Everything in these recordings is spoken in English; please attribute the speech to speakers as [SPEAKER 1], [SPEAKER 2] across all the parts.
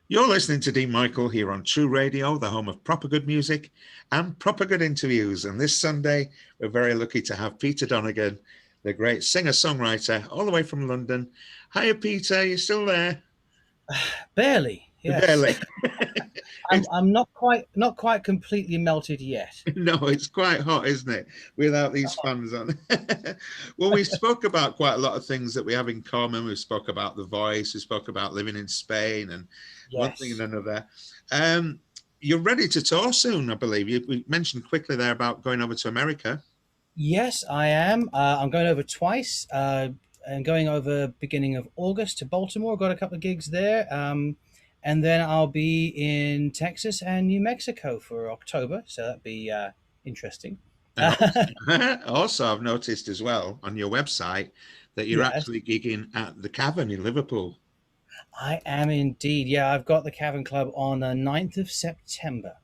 [SPEAKER 1] You're listening to Dene Michael here on True Radio, the home of proper good music and proper good interviews. And this Sunday, we're very lucky to have Peter Donegan, the great singer-songwriter, all the way from London. Hiya, Peter. You still there?
[SPEAKER 2] Barely, yes.
[SPEAKER 1] Barely.
[SPEAKER 2] I'm
[SPEAKER 1] It's,
[SPEAKER 2] I'm not quite completely melted yet.
[SPEAKER 1] no, it's quite hot, isn't it? Without these fans on. Well, we spoke about quite a lot of things that we have in common. We spoke about The Voice. We spoke about living in Spain and one thing and
[SPEAKER 2] Yes.
[SPEAKER 1] another. Um, you're ready to tour soon, I believe. We mentioned quickly there about going over to America.
[SPEAKER 2] Yes, I am. I'm going over twice. And going over beginning of August to Baltimore. Got a couple of gigs there. And then I'll be in Texas and New Mexico for October. So that'd be interesting.
[SPEAKER 1] And also, also, I've noticed as well on your website that you're
[SPEAKER 2] Yes,
[SPEAKER 1] actually gigging at the Cavern in Liverpool.
[SPEAKER 2] I am indeed. Yeah, I've got the Cavern Club on the 9th of September.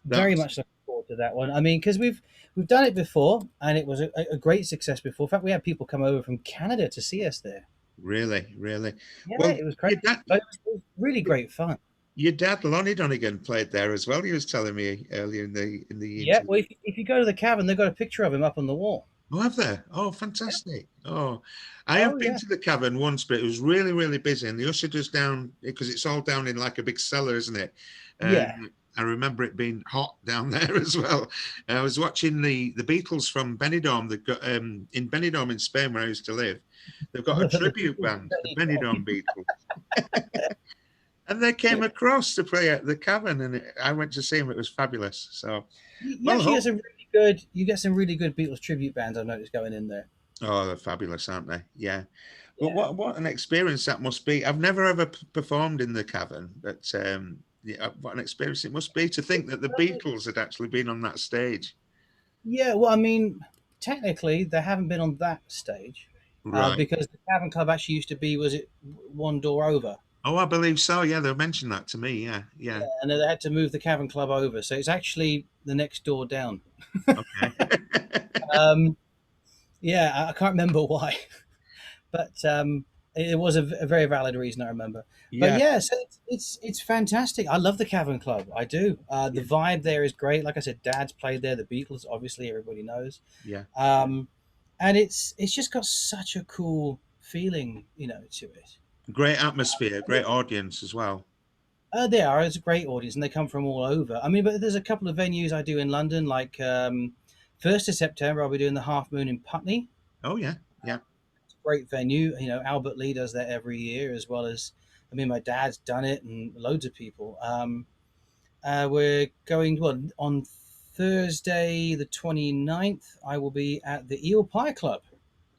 [SPEAKER 2] Very
[SPEAKER 1] That's
[SPEAKER 2] much looking forward to that one. I mean, because we've done it before, and it was a great success before. In fact, we had people come over from Canada to see us there.
[SPEAKER 1] really, really.
[SPEAKER 2] Yeah,
[SPEAKER 1] Well,
[SPEAKER 2] it was crazy, but it was really great fun.
[SPEAKER 1] your dad, Lonnie Donegan, played there as well. He was telling me earlier in the
[SPEAKER 2] Yeah,
[SPEAKER 1] interview.
[SPEAKER 2] well, if you go to the cavern, they've got a picture of him up on the wall.
[SPEAKER 1] Oh, have there? Oh, fantastic. Oh, I
[SPEAKER 2] Oh
[SPEAKER 1] have been
[SPEAKER 2] yeah,
[SPEAKER 1] to the cavern once, but it was really, really busy. And they ushered us down because it's all down in like a big cellar, isn't it?
[SPEAKER 2] yeah.
[SPEAKER 1] And I remember it being hot down there as well. I was watching the Beatles from Benidorm. They've got in Benidorm in Spain, where I used to live. They've got a
[SPEAKER 2] The
[SPEAKER 1] tribute
[SPEAKER 2] Beatles
[SPEAKER 1] band, the
[SPEAKER 2] very
[SPEAKER 1] Benidorm
[SPEAKER 2] dumb.
[SPEAKER 1] Beatles, and they came across to play at the cavern, and I went to see them. It was fabulous. So,
[SPEAKER 2] You
[SPEAKER 1] well,
[SPEAKER 2] actually get
[SPEAKER 1] hope.
[SPEAKER 2] some really good. You get some really good Beatles tribute bands. I've noticed going in there.
[SPEAKER 1] Oh, they're fabulous, aren't they? Yeah. But
[SPEAKER 2] Yeah.
[SPEAKER 1] what an experience that must be. I've never ever performed in the cavern, but yeah, what an experience it must be to think that the Beatles had actually been on that stage.
[SPEAKER 2] Yeah, well, I mean, technically, they haven't been on that stage
[SPEAKER 1] Right.
[SPEAKER 2] because the Cavern Club actually used to be, was it one door over?
[SPEAKER 1] Oh, I believe so. Yeah, they mentioned that to me. Yeah,
[SPEAKER 2] Yeah,
[SPEAKER 1] yeah.
[SPEAKER 2] and then they had to move the Cavern Club over, so it's actually the next door down.
[SPEAKER 1] Okay.
[SPEAKER 2] Um, yeah, I can't remember why, but it was a very valid reason I remember. But
[SPEAKER 1] Yeah,
[SPEAKER 2] yeah, so it's fantastic. I love the Cavern Club. I do. The
[SPEAKER 1] yeah,
[SPEAKER 2] vibe there is great. Like I said, Dad's played there. The Beatles, obviously, everybody knows.
[SPEAKER 1] yeah.
[SPEAKER 2] Um, and it's just got such a cool feeling, to it.
[SPEAKER 1] Great atmosphere, great audience as well.
[SPEAKER 2] They are. It's a great audience, and they come from all over. I mean, but there's a couple of venues I do in London, like 1st of September, I'll be doing the Half Moon in Putney.
[SPEAKER 1] Oh, yeah, yeah.
[SPEAKER 2] It's a great venue. Albert Lee does that every year, as well as, I mean, my dad's done it, and loads of people. We're going, well, on Thursday, the 29th, I will be at the Eel Pie Club.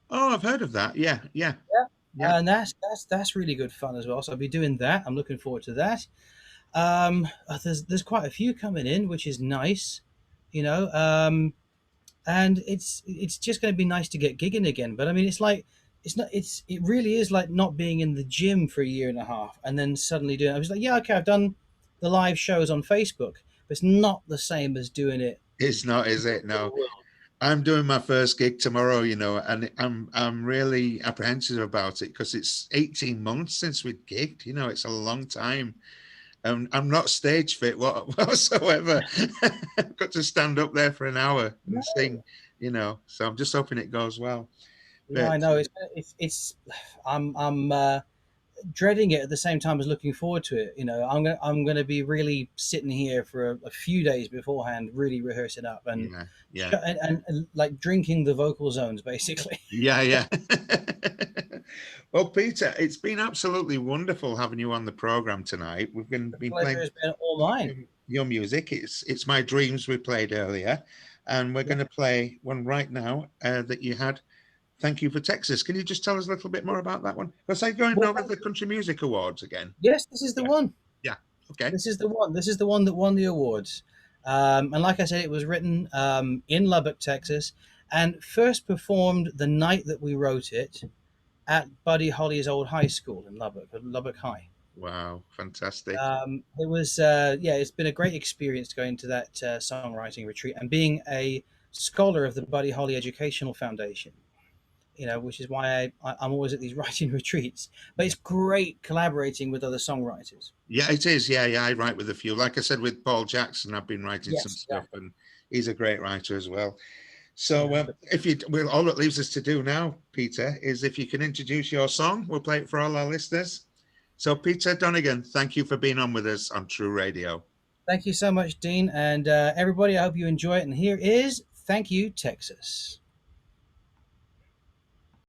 [SPEAKER 1] Oh, I've heard of that. Yeah, yeah,
[SPEAKER 2] Yeah.
[SPEAKER 1] yeah.
[SPEAKER 2] And that's really good fun as well. So I'll be doing that. I'm looking forward to that. There's quite a few coming in, which is nice, you know. And it's just going to be nice to get gigging again. But I mean, it's like it really is like not being in the gym for a year and a half and then suddenly doing. I was like, yeah, okay, I've done the live shows on Facebook, but it's not the same as doing it
[SPEAKER 1] It's not, is
[SPEAKER 2] in the
[SPEAKER 1] it?
[SPEAKER 2] real
[SPEAKER 1] No.
[SPEAKER 2] world.
[SPEAKER 1] I'm doing my first gig tomorrow, and I'm really apprehensive about it because it's 18 months since we'd gigged. It's a long time. I'm not stage fit whatsoever. I've got to stand up there for an hour and
[SPEAKER 2] No.
[SPEAKER 1] sing. So I'm just hoping it goes well.
[SPEAKER 2] Yeah, I
[SPEAKER 1] But
[SPEAKER 2] know. It's I'm dreading it at the same time as looking forward to it. I'm gonna be really sitting here for a few days beforehand, really rehearsing up and
[SPEAKER 1] yeah, yeah,
[SPEAKER 2] and like drinking the vocal zones, basically.
[SPEAKER 1] yeah, yeah. Well, Peter, it's been absolutely wonderful having you on the program tonight. We've been,
[SPEAKER 2] The
[SPEAKER 1] been
[SPEAKER 2] pleasure
[SPEAKER 1] playing
[SPEAKER 2] has been all mine.
[SPEAKER 1] your music. It's My Dreams we played earlier, and we're
[SPEAKER 2] Yeah.
[SPEAKER 1] going to play one right now that you had. Thank you for Texas. Can you just tell us a little bit more about that one? Was I going
[SPEAKER 2] Well,
[SPEAKER 1] over the Country Music Awards again?
[SPEAKER 2] yes, this is the
[SPEAKER 1] Yeah,
[SPEAKER 2] one.
[SPEAKER 1] yeah. Okay.
[SPEAKER 2] This is the one. This is the one that won the awards. And like I said, it was written in Lubbock, Texas, and first performed the night that we wrote it at Buddy Holly's old high school in Lubbock, Lubbock High.
[SPEAKER 1] Wow, fantastic.
[SPEAKER 2] It was yeah, it's been a great experience going to that songwriting retreat and being a scholar of the Buddy Holly Educational Foundation. which is why I'm always at these writing retreats. But it's great collaborating with other songwriters.
[SPEAKER 1] Yeah, it is. Yeah, yeah, I write with a few. Like I said, with Paul Jackson, I've been writing some
[SPEAKER 2] Yes,
[SPEAKER 1] stuff,
[SPEAKER 2] exactly.
[SPEAKER 1] and he's a great writer as well.
[SPEAKER 2] Yeah,
[SPEAKER 1] So,
[SPEAKER 2] but
[SPEAKER 1] if you, well, all it leaves us to do now, Peter, is if you can introduce your song, we'll play it for all our listeners. So, Peter Donegan, thank you for being on with us on True Radio.
[SPEAKER 2] thank you so much, Dean, and everybody. I hope you enjoy it. And here is "Thank You, Texas."